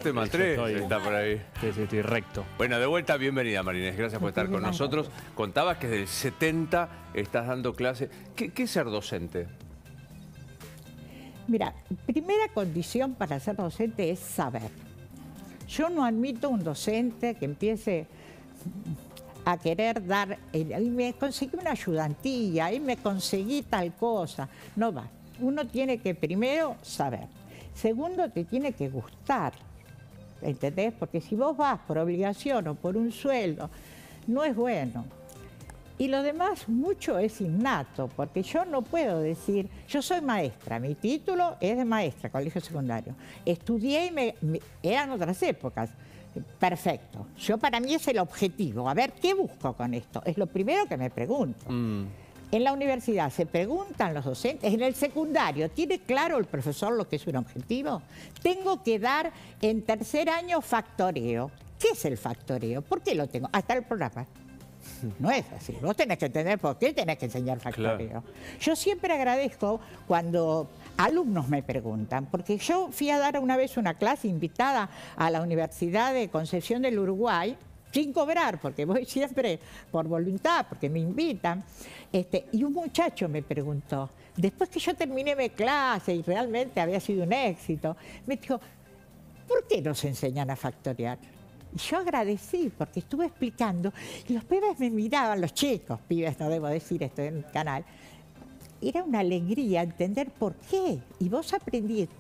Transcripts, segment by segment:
Tema 3 está por ahí. Sí, estoy recto. Bueno, de vuelta, bienvenida Marinés, gracias por estar con nosotros. Contabas que desde el 70 estás dando clase. ¿Qué es ser docente? Mira, primera condición para ser docente es saber. Yo no admito un docente que empiece a querer dar, y me conseguí una ayudantía, y me conseguí tal cosa. No va. Uno tiene que primero saber. Segundo, te tiene que gustar. ¿Entendés? Porque si vos vas por obligación o por un sueldo, no es bueno. Y lo demás, mucho es innato, porque yo no puedo decir, yo soy maestra, mi título es de maestra, colegio secundario. Estudié y eran otras épocas. Perfecto. Para mí es el objetivo. A ver, ¿qué busco con esto? Es lo primero que me pregunto. En la universidad se preguntan los docentes, en el secundario, ¿tiene claro el profesor lo que es un objetivo? Tengo que dar en tercer año factoreo. ¿Qué es el factoreo? ¿Por qué lo tengo? Hasta el programa. No es así. Vos tenés que entender por qué tenés que enseñar factoreo. Claro. Yo siempre agradezco cuando alumnos me preguntan, porque yo fui a dar una vez una clase invitada a la Universidad de Concepción del Uruguay, sin cobrar, porque voy siempre por voluntad, porque me invitan. Y un muchacho me preguntó, después que yo terminé mi clase y realmente había sido un éxito, me dijo, ¿por qué nos enseñan a factorear? Y yo agradecí, porque estuve explicando, y los pibes me miraban, los chicos, pibes, no debo decir esto en el canal. Era una alegría entender por qué. Y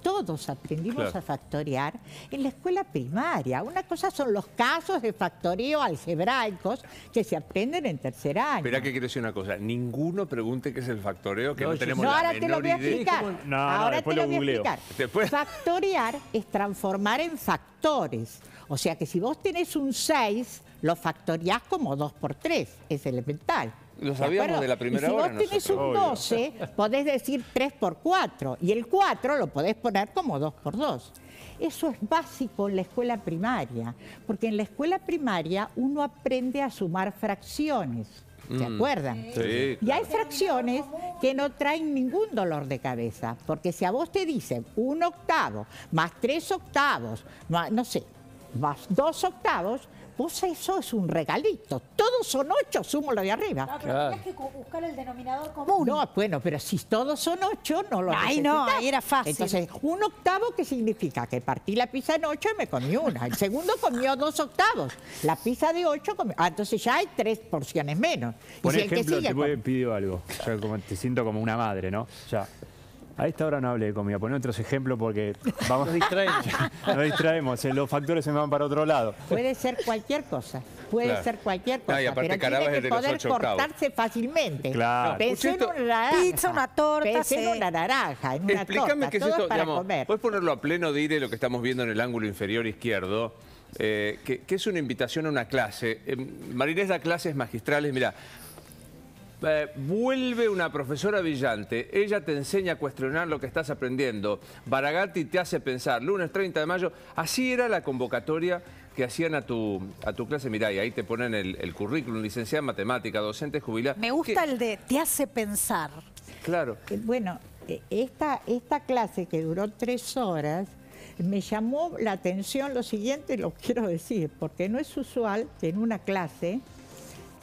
todos aprendimos a factorear en la escuela primaria. Una cosa son los casos de factoreo algebraicos que se aprenden en tercer año. Esperá que quiero decir una cosa. Ninguno pregunte qué es el factoreo, que no tenemos ahora la te lo menor voy a idea. explicar. Ahora te lo voy a explicar. Después... Factorear es transformar en factores. O sea que si vos tenés un 6, lo factoreás como 2 por 3. Es elemental. Lo sabíamos de la primera hora. Si vos tenés un 12, podés decir 3 por 4. Y el 4 lo podés poner como 2 por 2. Eso es básico en la escuela primaria. Porque en la escuela primaria uno aprende a sumar fracciones. ¿Se acuerdan? Sí. Y hay fracciones que no traen ningún dolor de cabeza. Porque si a vos te dicen 1 octavo más 3 octavos, más, no sé, más 2 octavos, pues eso es un regalito. Todos son 8, sumo lo de arriba. No, pero tenías que buscar el denominador común. No, bueno, pero si todos son 8, no lo necesitas. No, ahí era fácil. Entonces, 1 octavo, ¿qué significa? Que partí la pizza en 8 y me comí una. El segundo comió 2 octavos. La pizza de 8 comió... entonces ya hay 3 porciones menos. Por ejemplo, te pido algo. Te siento como una madre, ¿no? A esta hora no hablé de comida, poné otros ejemplos porque vamos, nos distraemos, los factores se me van para otro lado. Puede ser cualquier cosa, ser cualquier cosa, y aparte, pero tiene que poder cortarse fácilmente. Claro. Pensé en una naranja, pizza, una torta, pensé en una naranja, en una Explícame torta, qué es todo esto, para digamos, comer. puedes ponerlo a pleno de lo que estamos viendo en el ángulo inferior izquierdo, que es una invitación a una clase. Marinés da clases magistrales, mira. Vuelve una profesora brillante, ella te enseña a cuestionar lo que estás aprendiendo, Baragatti te hace pensar, lunes 30 de mayo, así era la convocatoria que hacían a tu clase. Mirá, y ahí te ponen el currículum, licenciada en matemática, docente jubilada. Me gusta el de te hace pensar. Claro. Bueno, esta clase que duró 3 horas, me llamó la atención lo siguiente, lo quiero decir, porque no es usual que en una clase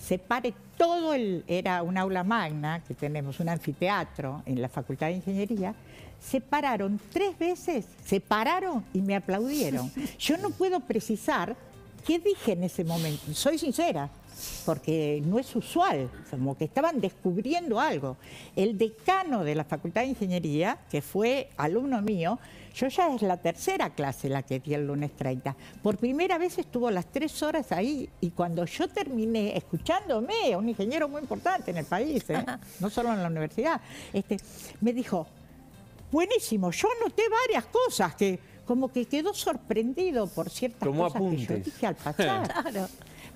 se pare todo era un aula magna, que tenemos un anfiteatro en la Facultad de Ingeniería, se pararon 3 veces, se pararon y me aplaudieron. Yo no puedo precisar qué dije en ese momento, soy sincera, porque no es usual, como que estaban descubriendo algo. El decano de la Facultad de Ingeniería, que fue alumno mío, yo ya es la 3ª clase la que di el lunes 30. Por primera vez estuvo las 3 horas ahí y cuando yo terminé, escuchándome, un ingeniero muy importante en el país, no solo en la universidad, me dijo, buenísimo, yo anoté varias cosas que como que quedó sorprendido por ciertas cosas que yo dije al pasar. Claro.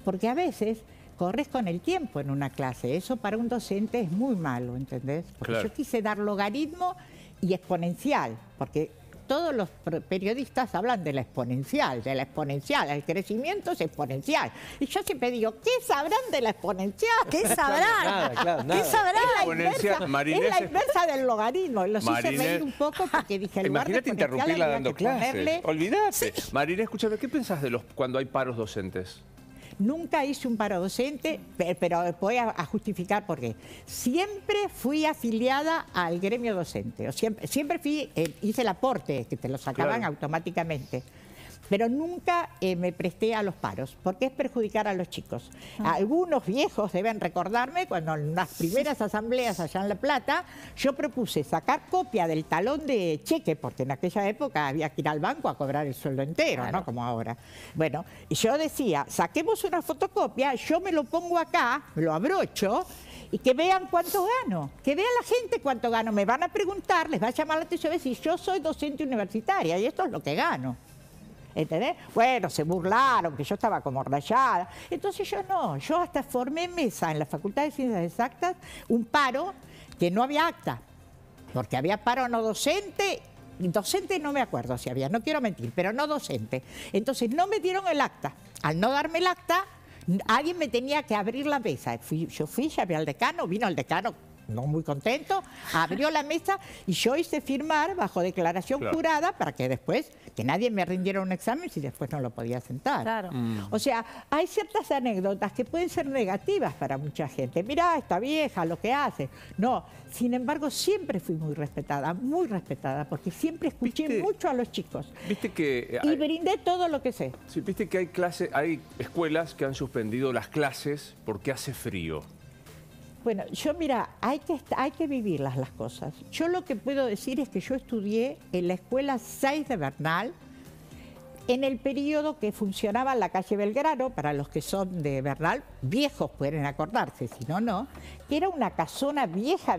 Porque a veces corres con el tiempo en una clase. Eso para un docente es muy malo, ¿entendés? Porque yo quise dar logaritmo y exponencial, porque todos los periodistas hablan de la exponencial, el crecimiento es exponencial. Y yo siempre digo, ¿qué sabrán de la exponencial? ¿Qué sabrán? Nada. ¿Qué sabrán? Marinés, Es la inversa del logaritmo. Los hice Marinés, reír un poco porque dije, en lugar de imagínate interrumpirla había dando que clases. ponerle- Olvídate. Marinés, escúchame, ¿qué pensás de cuando hay paros docentes? Nunca hice un paro docente, pero voy a justificar por qué. Siempre fui afiliada al gremio docente. O siempre hice el aporte, que te lo sacaban Claro. automáticamente. Pero nunca me presté a los paros, porque es perjudicar a los chicos. Algunos viejos deben recordarme cuando en las primeras asambleas allá en La Plata, yo propuse sacar copia del talón de cheque, porque en aquella época había que ir al banco a cobrar el sueldo entero, ¿no? Como ahora. Bueno, y yo decía, saquemos una fotocopia, yo me lo pongo acá, me lo abrocho, y que vean cuánto gano, que vea la gente cuánto gano. Me van a preguntar, les va a llamar la atención, si yo soy docente universitaria y esto es lo que gano. ¿Entendés? Bueno, se burlaron, que yo estaba como rayada. Entonces yo hasta formé mesa en la Facultad de Ciencias Exactas, un paro que no había acta, porque había paro no docente, no me acuerdo si había, no quiero mentir, pero no docente. Entonces no me dieron el acta. Al no darme el acta, alguien me tenía que abrir la mesa. Yo fui, llamé al decano, vino el decano, no muy contento, abrió la mesa y yo hice firmar bajo declaración jurada para que después, que nadie me rindiera un examen si después no lo podía sentar. Claro. O sea, hay ciertas anécdotas que pueden ser negativas para mucha gente. Mirá, esta vieja, lo que hace. No, sin embargo, siempre fui muy respetada, porque siempre escuché mucho a los chicos. Viste que... Y brindé todo lo que sé. Sí, viste que hay escuelas que han suspendido las clases porque hace frío. Bueno, mira, hay que vivirlas las cosas. Yo lo que puedo decir es que yo estudié en la Escuela 6 de Bernal, en el periodo que funcionaba en la calle Belgrano, para los que son de Bernal, viejos pueden acordarse, si no, no, que era una casona vieja,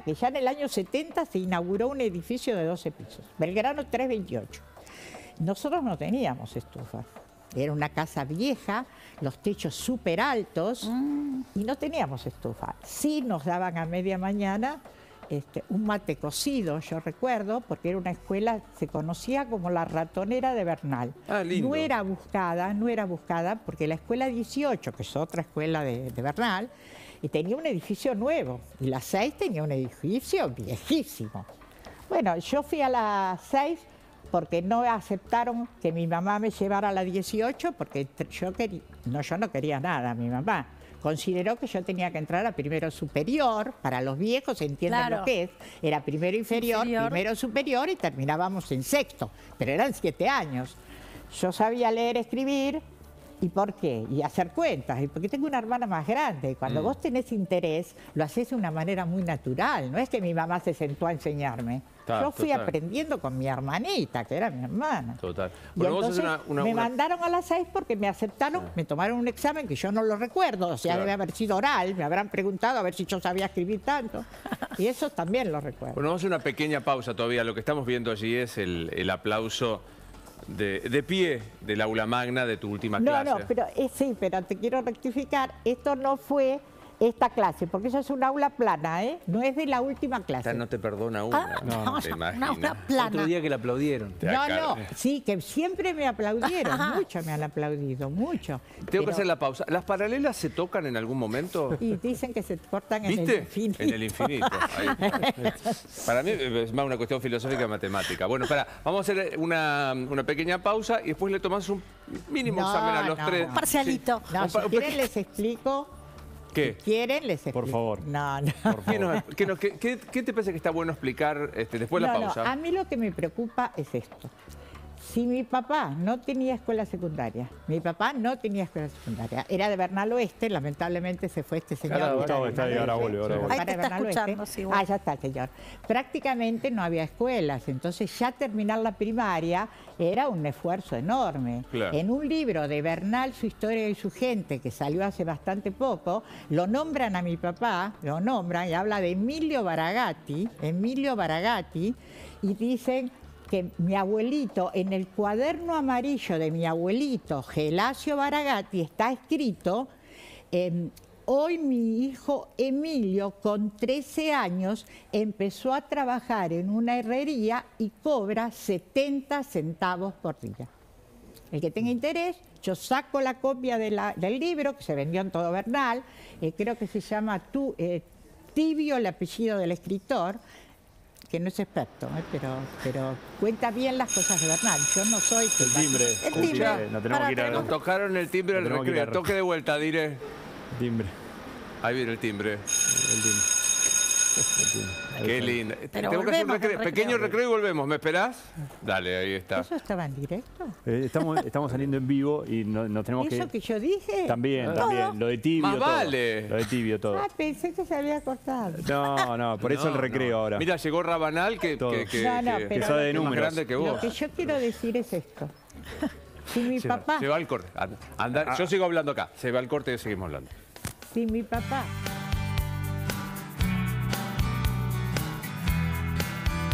que ya en el año 70 se inauguró un edificio de 12 pisos, Belgrano 328. Nosotros no teníamos estufa. Era una casa vieja, los techos súper altos y no teníamos estufa. Sí nos daban a media mañana un mate cocido, yo recuerdo, porque era una escuela, se conocía como la Ratonera de Bernal. Ah, lindo. No era buscada porque la escuela 18, que es otra escuela de Bernal, y tenía un edificio nuevo y la 6 tenía un edificio viejísimo. Bueno, yo fui a la 6 porque no aceptaron que mi mamá me llevara a la 18, porque yo no quería nada, mi mamá. Consideró que yo tenía que entrar a primero superior, para los viejos entienden lo que es, era primero inferior, primero superior y terminábamos en sexto, pero eran 7 años. Yo sabía leer, escribir, ¿y por qué? Y hacer cuentas, y porque tengo una hermana más grande. Cuando vos tenés interés, lo haces de una manera muy natural, no es que mi mamá se sentó a enseñarme. Yo fui aprendiendo con mi hermanita, que era mi hermana. Total. Y Bueno, vos entonces me mandaron a las 6 porque me aceptaron, me tomaron un examen que yo no lo recuerdo, o sea, debe haber sido oral, me habrán preguntado a ver si yo sabía escribir tanto, y eso también lo recuerdo. Bueno, vamos a hacer una pequeña pausa todavía. Lo que estamos viendo allí es el aplauso de pie del aula magna de tu última clase. No, pero sí, pero te quiero rectificar, esto no fue esta clase, porque esa es un aula plana, ¿eh? No es de la última clase. No te perdona una. Te imaginas. Una plana. Otro día que le aplaudieron. No, sí, que siempre me aplaudieron, mucho me han aplaudido, mucho. Tengo que hacer la pausa. ¿Las paralelas se tocan en algún momento? Y dicen que se cortan en ¿Viste? el infinito. En el infinito. Ahí. Para mí es más una cuestión filosófica y matemática. Bueno, vamos a hacer una pequeña pausa y después le tomás un mínimo examen a los tres. Un parcialito. No, si quieren les explico. ¿Qué? Si quieren les explico. Por favor. No. ¿Qué te parece que está bueno explicar después de la pausa? A mí lo que me preocupa es esto. Si mi papá no tenía escuela secundaria, era de Bernal Oeste, lamentablemente se fue este señor. Claro, Gustavo está ahí, ahora vuelve. Ahí te está escuchando, sí, bueno. Ya está el señor. Prácticamente no había escuelas, entonces ya terminar la primaria era un esfuerzo enorme. Claro. En un libro de Bernal, Su historia y su gente, que salió hace bastante poco, lo nombran a mi papá, y habla de Emilio Baragatti, y dicen que mi abuelito, en el cuaderno amarillo de mi abuelito Gelasio Baragatti, está escrito hoy mi hijo Emilio, con 13 años, empezó a trabajar en una herrería y cobra 70 centavos por día. El que tenga interés, yo saco la copia del libro, que se vendió en todo Bernal, creo que se llama Tibio, el apellido del escritor, que no es experto, pero cuenta bien las cosas de Bernal. Yo no soy... El timbre. El timbre. No tenemos que ir a... Nos tocaron el timbre del recreo. Toque de vuelta, diré. Timbre. Ahí viene el timbre. El timbre. Qué lindo. Pero Tengo que hacer un volvemos, pequeño recreo y volvemos. ¿Me esperás? Dale, ahí está. ¿Eso estaba en directo? Estamos saliendo en vivo y no tenemos que... ¿Eso que yo dije? También. Lo de tibio Más todo. vale. Lo de tibio todo. Ah, pensé que se había cortado. No, por eso el recreo ahora. Mira, llegó Rabanal que pero sabe de lo números. más grande que vos. Lo que yo quiero decir es esto. Si mi papá... Se va al corte. Anda, yo sigo hablando acá. Se va al corte y seguimos hablando. Si mi papá